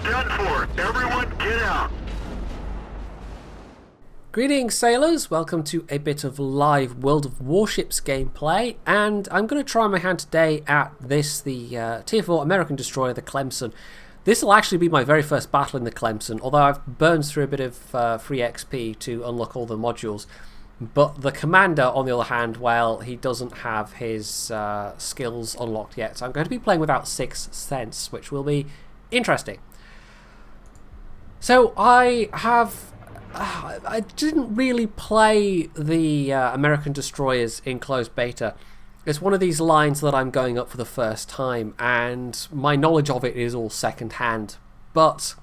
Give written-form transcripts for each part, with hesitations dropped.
done for. Everyone get out. Greetings sailors, welcome to a bit of live World of Warships gameplay, and I'm going to try my hand today at this, the Tier 4 American destroyer, the Clemson. This will actually be my very first battle in the Clemson, although I've burned through a bit of free XP to unlock all the modules. But the commander, on the other hand, well, he doesn't have his skills unlocked yet, so I'm going to be playing without 6th Sense, which will be interesting. So I didn't really play the American destroyers in closed beta. It's one of these lines that I'm going up for the first time, and my knowledge of it is all second-hand. But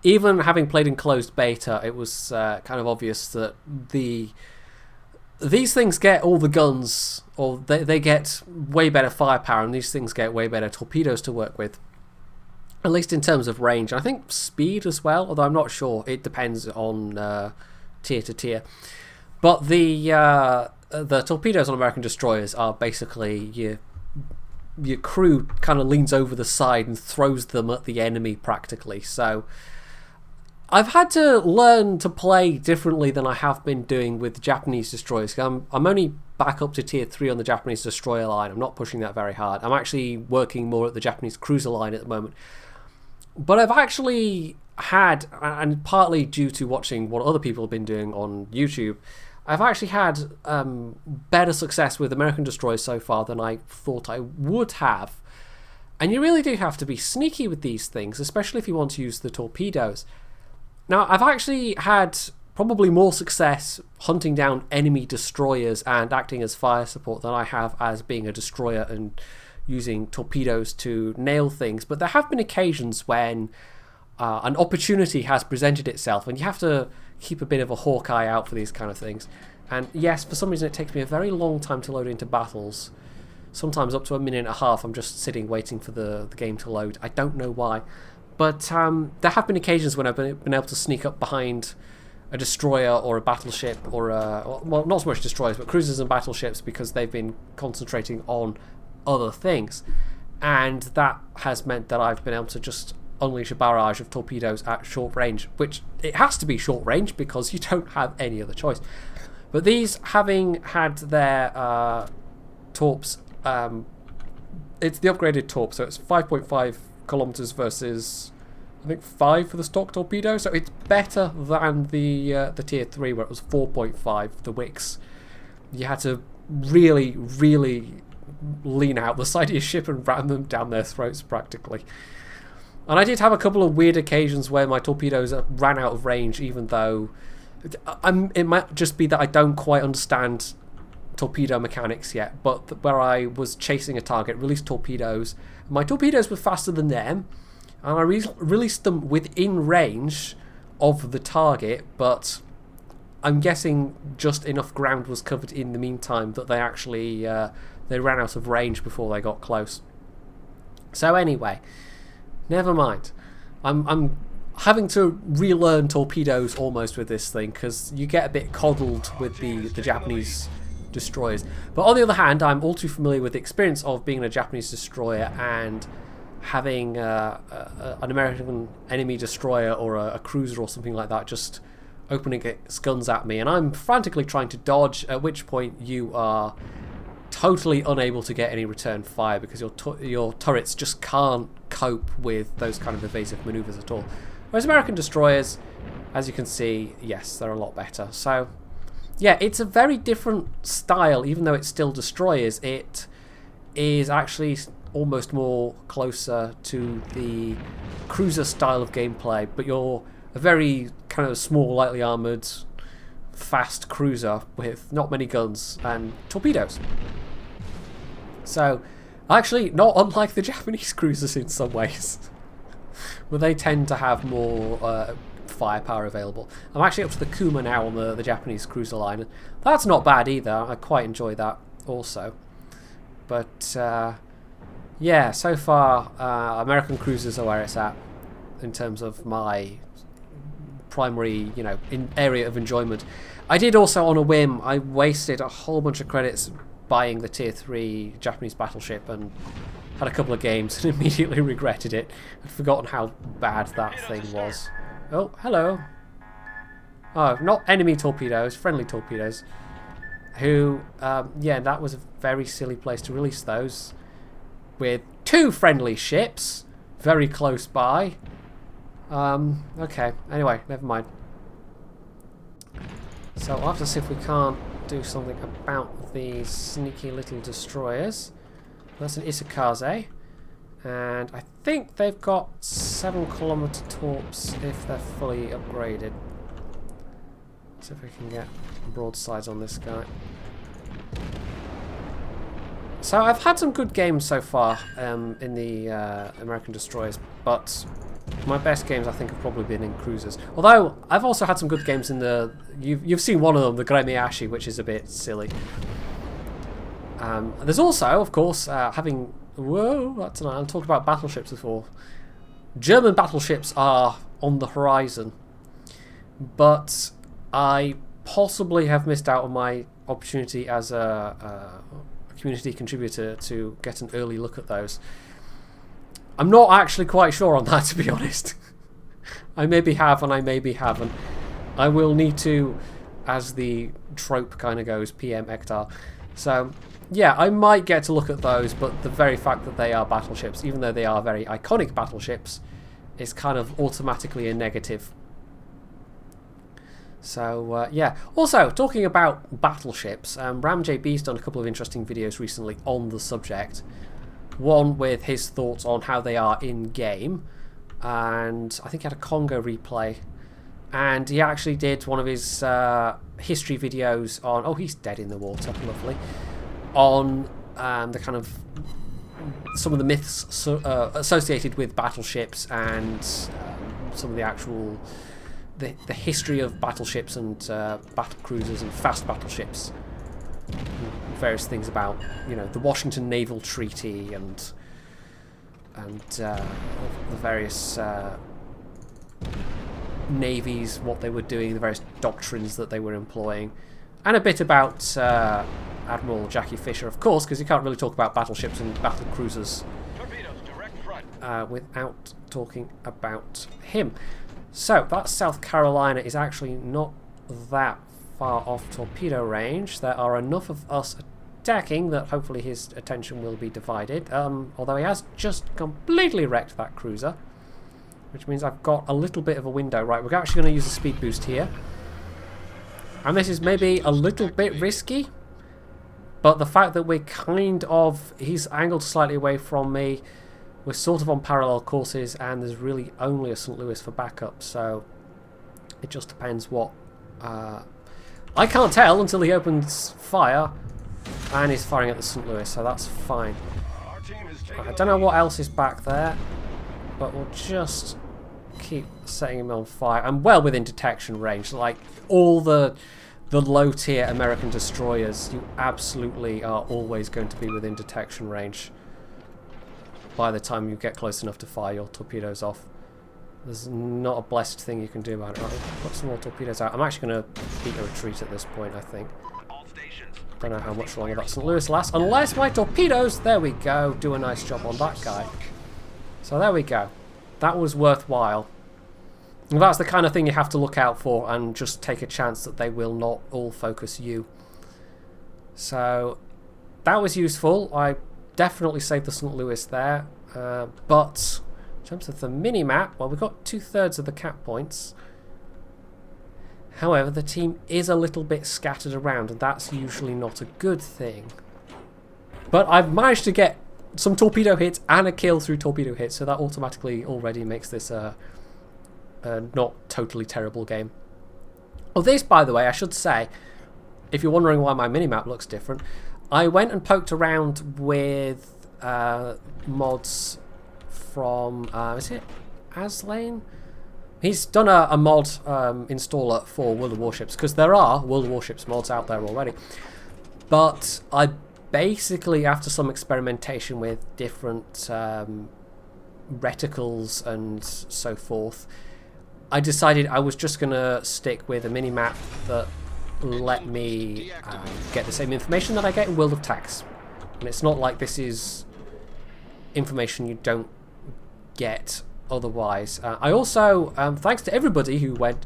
even having played in closed beta, it was kind of obvious that these things get all the guns, or they get way better firepower, and these things get way better torpedoes to work with. At least in terms of range. I think speed as well, although I'm not sure. It depends on tier to tier. But the torpedoes on American destroyers are basically your crew kind of leans over the side and throws them at the enemy practically. So I've had to learn to play differently than I have been doing with Japanese destroyers. I'm only back up to tier 3 on the Japanese destroyer line. I'm not pushing that very hard. I'm actually working more at the Japanese cruiser line at the moment. But I've actually had, and partly due to watching what other people have been doing on YouTube, I've actually had better success with American destroyers so far than I thought I would have. And you really do have to be sneaky with these things, especially if you want to use the torpedoes. Now, I've actually had probably more success hunting down enemy destroyers and acting as fire support than I have as being a destroyer and using torpedoes to nail things. But there have been occasions when an opportunity has presented itself, and you have to keep a bit of a hawk eye out for these kind of things. And yes, for some reason it takes me a very long time to load into battles. Sometimes up to a minute and a half. I'm just sitting waiting for the game to load. I don't know why. But there have been occasions when I've been able to sneak up behind a destroyer or a battleship, or well, not so much destroyers, but cruisers and battleships, because they've been concentrating on other things, and that has meant that I've been able to just unleash a barrage of torpedoes at short range, which it has to be short range because you don't have any other choice. But these, having had their torps, it's the upgraded torp, so it's 5.5 kilometers versus I think 5 for the stock torpedo, so it's better than the tier 3 where it was 4.5. The wicks, you had to really lean out the side of your ship and ram them down their throats practically. And I did have a couple of weird occasions where my torpedoes ran out of range, even though it might just be that I don't quite understand torpedo mechanics yet, but where I was chasing a target, released torpedoes. My torpedoes were faster than them, and I released them within range of the target, but I'm guessing just enough ground was covered in the meantime that they actually they ran out of range before they got close. So anyway, never mind. I'm having to relearn torpedoes almost with this thing, because you get a bit coddled with the Japanese destroyers. But on the other hand, I'm all too familiar with the experience of being a Japanese destroyer and having an American enemy destroyer or a cruiser or something like that just opening its guns at me, and I'm frantically trying to dodge, at which point you are totally unable to get any return fire because your turrets just can't cope with those kind of evasive maneuvers at all. Whereas American destroyers, as you can see, yes, they're a lot better. So yeah, it's a very different style. Even though it's still destroyers, it is actually almost more closer to the cruiser style of gameplay, but you're a very kind of small, lightly armoured, fast cruiser with not many guns and torpedoes. So, actually, not unlike the Japanese cruisers in some ways, where they tend to have more firepower available. I'm actually up to the Kuma now on the Japanese cruiser line, and that's not bad either. I quite enjoy that also. But yeah, so far American cruisers are where it's at in terms of my primary, area of enjoyment. I did also, on a whim, I wasted a whole bunch of credits buying the tier 3 Japanese battleship, and had a couple of games and immediately regretted it. I'd forgotten how bad that thing was. Oh, hello. Oh, not enemy torpedoes, friendly torpedoes. Who, yeah, that was a very silly place to release those. With 2 friendly ships very close by. Okay, anyway, never mind. So I'll have to see if we can't do something about these sneaky little destroyers. That's an Isakaze. And I think they've got 7-kilometer torps if they're fully upgraded. See if we can get broadsides on this guy. So I've had some good games so far in the American destroyers, but my best games I think have probably been in cruisers. Although I've also had some good games in the you've seen one of them, the Gremiashi, which is a bit silly. There's also, of course, having that's tonight. I'm talking about battleships before. German battleships are on the horizon, but I possibly have missed out on my opportunity as a community contributor to get an early look at those. I'm not actually quite sure on that, to be honest. I maybe have and I maybe haven't. I will need to, as the trope kind of goes, PM Hector. So, yeah, I might get to look at those, but the very fact that they are battleships, even though they are very iconic battleships, is kind of automatically a negative. So, yeah. Also, talking about battleships, RamJB's done a couple of interesting videos recently on the subject. One with his thoughts on how they are in-game, and I think he had a Congo replay. And he actually did one of his history videos on... Oh, he's dead in the water, lovely. On the kind of... some of the myths associated with battleships and some of the actual... The history of battleships and battle cruisers and fast battleships. Various things about, you know, the Washington Naval Treaty and the various navies, what they were doing, the various doctrines that they were employing, and a bit about Admiral Jackie Fisher, of course, because you can't really talk about battleships and battle cruisers without talking about him. So that South Carolina is actually not that far off torpedo range. There are enough of us attacking that hopefully his attention will be divided. Although he has just completely wrecked that cruiser, which means I've got a little bit of a window. Right, we're actually going to use a speed boost here. And this is maybe a little bit risky, but the fact that we're kind of... he's angled slightly away from me. We're sort of on parallel courses, and there's really only a St. Louis for backup, so it just depends what... I can't tell until he opens fire, and he's firing at the St. Louis, so that's fine. I don't know what else is back there, but we'll just keep setting him on fire. I'm well within detection range. Like, all the low-tier American destroyers, you absolutely are always going to be within detection range by the time you get close enough to fire your torpedoes off. There's not a blessed thing you can do about it. Right, put some more torpedoes out. I'm actually going to beat a retreat at this point, I think. Don't know how much longer that St. Louis lasts. Unless my torpedoes, there we go, do a nice job on that guy. So there we go. That was worthwhile. And that's the kind of thing you have to look out for and just take a chance that they will not all focus you. So that was useful. I definitely saved the St. Louis there. But in terms of the mini-map, well, we've got 2/3 of the cap points. However, the team is a little bit scattered around, and that's usually not a good thing. But I've managed to get some torpedo hits and a kill through torpedo hits, so that automatically already makes this a not totally terrible game. Oh, this, by the way, I should say, if you're wondering why my minimap looks different, I went and poked around with mods from, is it Aslane? He's done a mod installer for World of Warships, because there are World of Warships mods out there already. But I basically, after some experimentation with different reticles and so forth, I decided I was just going to stick with a mini-map that let me get the same information that I get in World of Tanks. And it's not like this is information you don't get otherwise. I also, thanks to everybody who went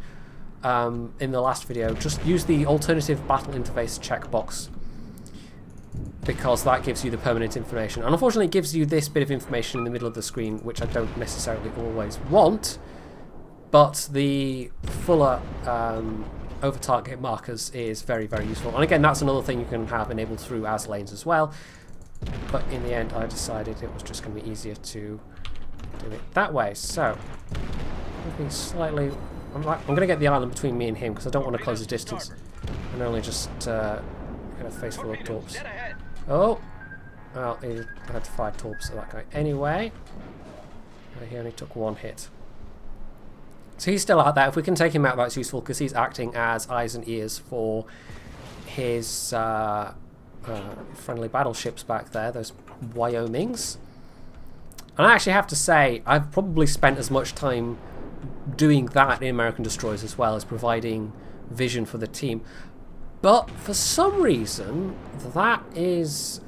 in the last video, just use the alternative battle interface checkbox, because that gives you the permanent information. And unfortunately it gives you this bit of information in the middle of the screen, which I don't necessarily always want, but the fuller over target markers is very, very useful. And again, that's another thing you can have enabled through as lanes as well, but in the end I decided it was just going to be easier to do it that way. So maybe slightly, I'm going to get the island between me and him because I don't want to close the distance and only just get a face full of torps. Oh, well, he had 5 torps at that guy anyway. He only took 1 hit. So he's still out there. If we can take him out, that's useful because he's acting as eyes and ears for his friendly battleships back there, those Wyomings. And I actually have to say, I've probably spent as much time doing that in American destroyers as well as providing vision for the team. But for some reason, that is...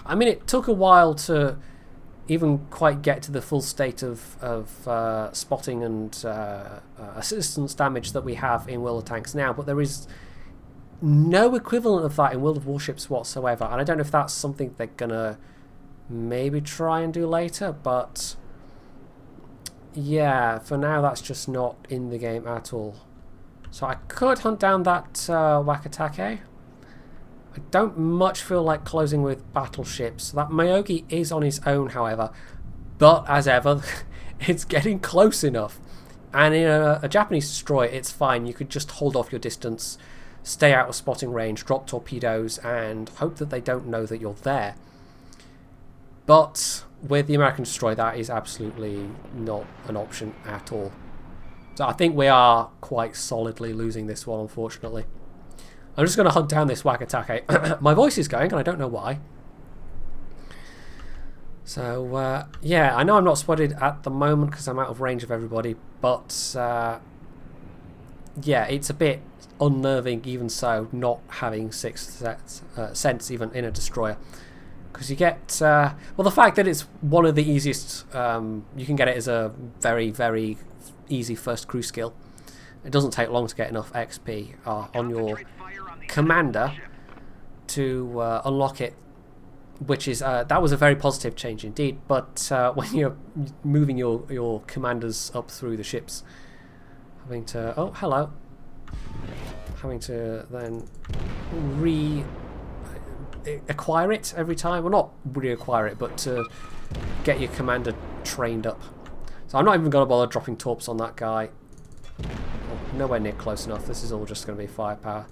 I mean, it took a while to even quite get to the full state of spotting and assistance damage that we have in World of Tanks now, but there is no equivalent of that in World of Warships whatsoever, and I don't know if that's something they're gonna maybe try and do later, but yeah, for now that's just not in the game at all. So I could hunt down that Wakatake. I don't much feel like closing with battleships. That Myogi is on his own, however, but as ever, it's getting close enough. And in a Japanese destroyer, it's fine. You could just hold off your distance, stay out of spotting range, drop torpedoes, and hope that they don't know that you're there. But with the American destroyer, that is absolutely not an option at all. So I think we are quite solidly losing this one, unfortunately. I'm just going to hunt down this Wakatake. My voice is going, and I don't know why. So, yeah, I know I'm not spotted at the moment because I'm out of range of everybody, but, yeah, it's a bit unnerving, even so, not having sixth sense even in a destroyer. Because you get, well, the fact that it's one of the easiest, you can get it as a very, very easy first crew skill. It doesn't take long to get enough XP on your commander to unlock it, which is that was a very positive change indeed. But when you're moving your commanders up through the ships, having to having to then acquire it every time, well, not reacquire it, but to get your commander trained up. So I'm not even going to bother dropping torps on that guy. Nowhere near close enough. This is all just going to be firepower.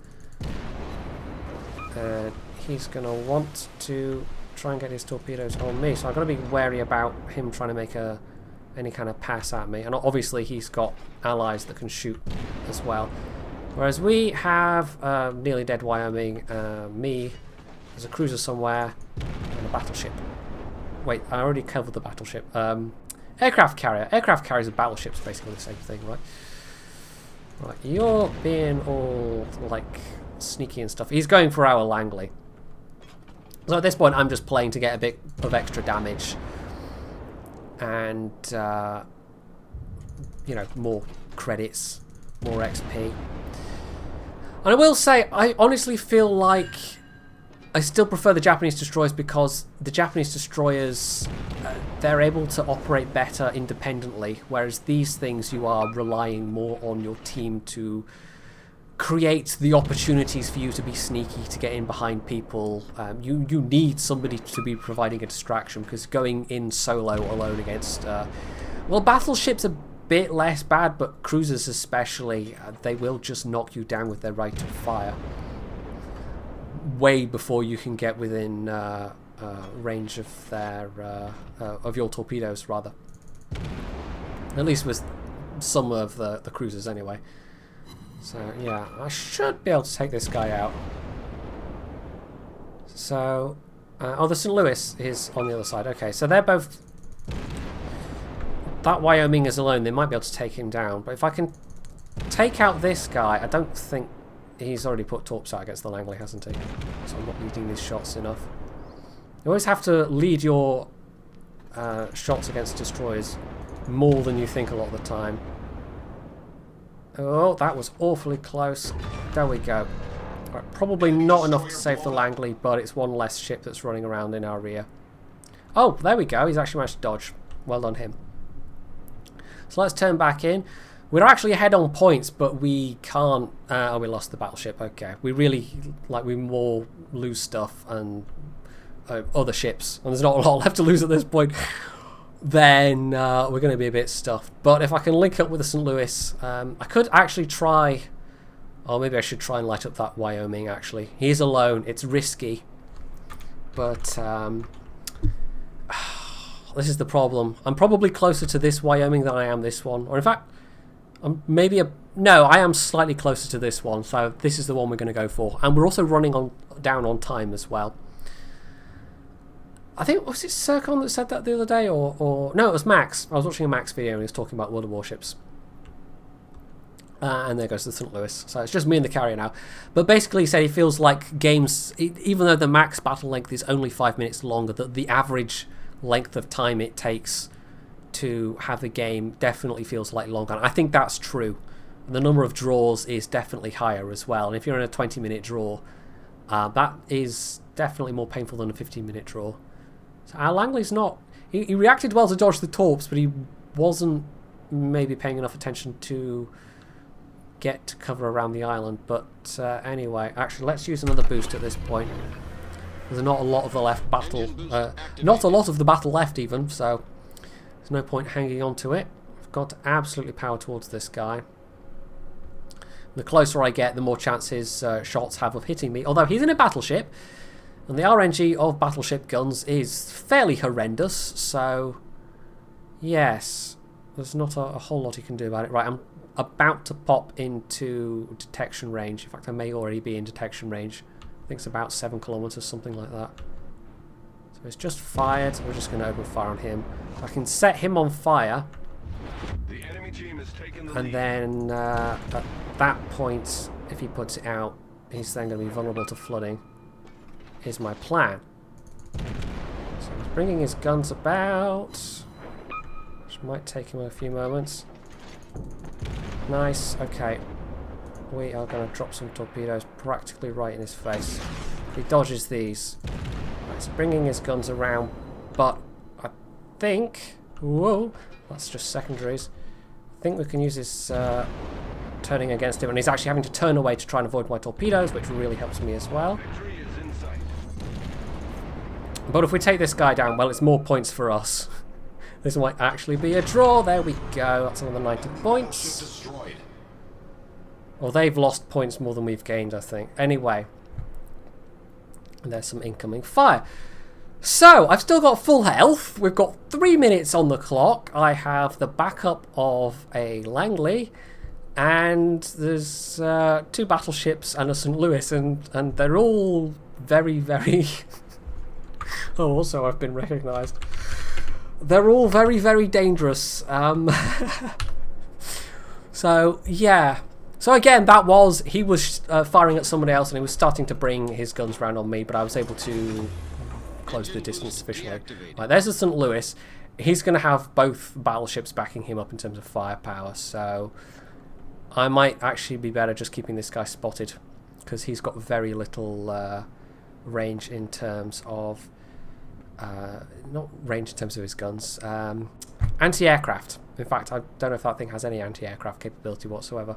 He's going to want to try and get his torpedoes on me, so I've got to be wary about him trying to make any kind of pass at me. And obviously he's got allies that can shoot as well. Whereas we have nearly dead Wyoming, me, there's a cruiser somewhere, and a battleship. Wait, I already covered the battleship. Aircraft carrier. Aircraft carriers and battleships, basically the same thing, right? Right, you're being all, like, sneaky and stuff. He's going for our Langley. So at this point, I'm just playing to get a bit of extra damage. And, you know, more credits, more XP. And I will say, I honestly feel like I still prefer the Japanese destroyers because the Japanese destroyers, they're able to operate better independently, whereas these things you are relying more on your team to create the opportunities for you to be sneaky, to get in behind people. You need somebody to be providing a distraction, because going in solo alone against, well, battleships a bit less bad, but cruisers especially, they will just knock you down with their rate of fire way before you can get within range of their of your torpedoes, rather. At least with some of the cruisers anyway. So yeah, I should be able to take this guy out. So oh, the St. Louis is on the other side. Okay, so they're both, that Wyoming is alone, they might be able to take him down, but if I can take out this guy, I don't think he's already put torps out against the Langley, hasn't he? So I'm not leading these shots enough. You always have to lead your shots against destroyers more than you think a lot of the time. Oh, that was awfully close. There we go. Right, probably not enough to save the Langley, but it's one less ship that's running around in our rear. Oh, there we go. He's actually managed to dodge. Well done him. So let's turn back in. We're actually ahead on points, but we can't... oh, we lost the battleship. Okay. We really... we more lose stuff and other ships. And there's not a lot left to lose at this point. Then we're going to be a bit stuffed. But if I can link up with the St. Louis, I could actually try... Or maybe I should try and light up that Wyoming, actually. He's alone. It's risky. But... this is the problem. I'm probably closer to this Wyoming than I am this one. Or in fact, no, I am slightly closer to this one. So this is the one we're going to go for. And we're also running down on time as well. I think, was it Circon that said that the other day? Or no, it was Max. I was watching a Max video and he was talking about World of Warships. And there goes the St. Louis. So it's just me and the carrier now. But basically he said he feels like games, even though the max battle length is only 5 minutes longer, that the average length of time it takes to have a game definitely feels like longer. And I think that's true. The number of draws is definitely higher as well. And if you're in a 20-minute draw, that is definitely more painful than a 15-minute draw. So our Langley's not... He reacted well to dodge the torps, but he wasn't maybe paying enough attention to get to cover around the island. But anyway, actually, let's use another boost at this point. There's not a lot of the left battle, not a lot of the battle left even, so there's no point hanging on to it. I've got to absolutely power towards this guy. The closer I get, the more chances shots have of hitting me, although he's in a battleship, and the RNG of battleship guns is fairly horrendous, so yes, there's not a whole lot you can do about it. Right, I'm about to pop into detection range. In fact, I may already be in detection range. I think it's about 7 kilometers, something like that. So it's just fired. We're just going to open fire on him. I can set him on fire. The enemy team has taken the and lead. then at that point, if he puts it out, he's then going to be vulnerable to flooding. Here's my plan. So he's bringing his guns about, which might take him a few moments. Nice. Okay. We are going to drop some torpedoes practically right in his face. He dodges these. He's bringing his guns around, but I think... Whoa, that's just secondaries. I think we can use his turning against him, and he's actually having to turn away to try and avoid my torpedoes, which really helps me as well. But if we take this guy down, well, it's more points for us. This might actually be a draw. There we go. That's another 90 points. Well, they've lost points more than we've gained, I think. Anyway, there's some incoming fire. So, I've still got full health. We've got 3 minutes on the clock. I have the backup of a Langley, and there's 2 battleships and a St. Louis, and they're all very, very... oh, also I've been recognised. They're all very, very dangerous. So, yeah. So again, he was firing at somebody else and he was starting to bring his guns round on me, but I was able to close the distance sufficiently. Right, there's the St. Louis. He's going to have both battleships backing him up in terms of firepower, so I might actually be better just keeping this guy spotted, because he's got very little range in terms of... not range in terms of his guns. Anti-aircraft. In fact, I don't know if that thing has any anti-aircraft capability whatsoever.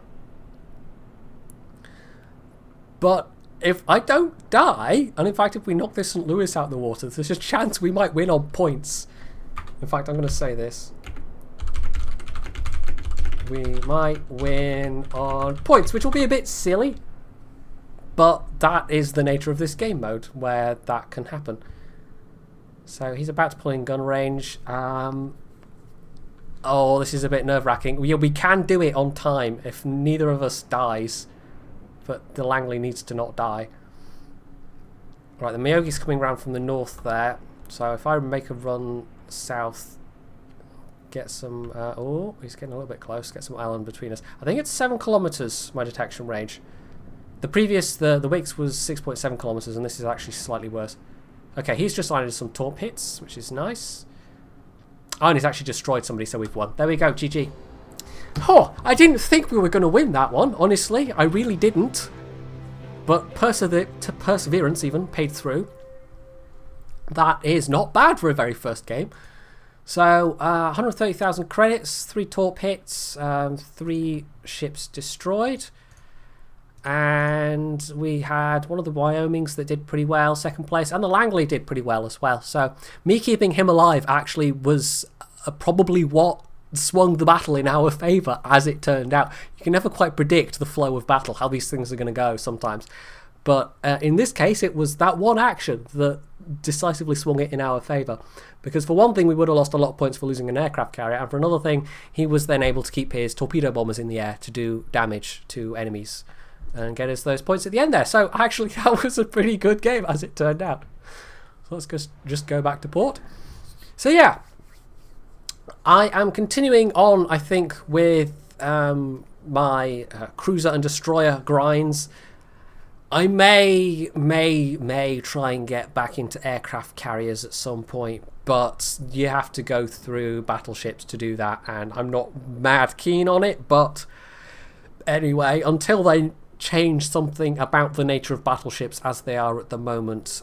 But if I don't die, and in fact if we knock this St. Louis out of the water, there's a chance we might win on points. In fact, I'm going to say this. We might win on points, which will be a bit silly. But that is the nature of this game mode, where that can happen. So he's about to pull in gun range. Oh, this is a bit nerve-wracking. We can do it on time if neither of us dies. But the Langley needs to not die. Right, the Miyogi's coming round from the north there. So if I make a run south, get some... oh, he's getting a little bit close. Get some island between us. I think it's 7 kilometers, my detection range. The previous, the Wix was 6.7 kilometers, and this is actually slightly worse. Okay, he's just landed some torp hits, which is nice. Oh, and he's actually destroyed somebody, so we've won. There we go, GG. Oh, I didn't think we were going to win that one, honestly. I really didn't. But perseverance even paid through. That is not bad for a very first game. So, 130,000 credits, 3 torp hits, 3 ships destroyed. And we had one of the Wyomings that did pretty well, second place, and the Langley did pretty well as well. So me keeping him alive actually was probably what swung the battle in our favour, as it turned out. You can never quite predict the flow of battle, how these things are going to go sometimes. But in this case, it was that one action that decisively swung it in our favour. Because for one thing, we would have lost a lot of points for losing an aircraft carrier, and for another thing, he was then able to keep his torpedo bombers in the air to do damage to enemies and get us those points at the end there. So actually that was a pretty good game as it turned out. So let's just go back to port. So yeah, I am continuing on, I think, with my cruiser and destroyer grinds. I may try and get back into aircraft carriers at some point, but you have to go through battleships to do that, and I'm not mad keen on it. But anyway, until they change something about the nature of battleships as they are at the moment,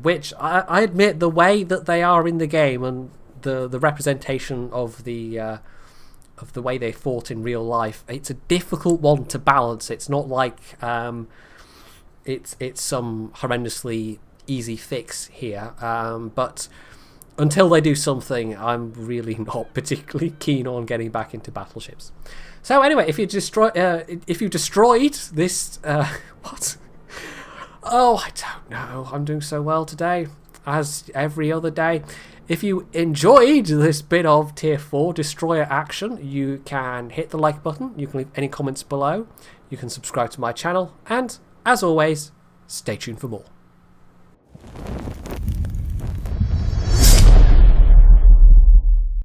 which I admit, the way that they are in the game and the representation of the way they fought in real life, it's a difficult one to balance. It's not like it's some horrendously easy fix here, but until they do something, I'm really not particularly keen on getting back into battleships. So anyway, if you destroyed this, what? Oh, I don't know. I'm doing so well today, as every other day. If you enjoyed this bit of Tier 4 destroyer action, you can hit the like button. You can leave any comments below. You can subscribe to my channel, and as always, stay tuned for more.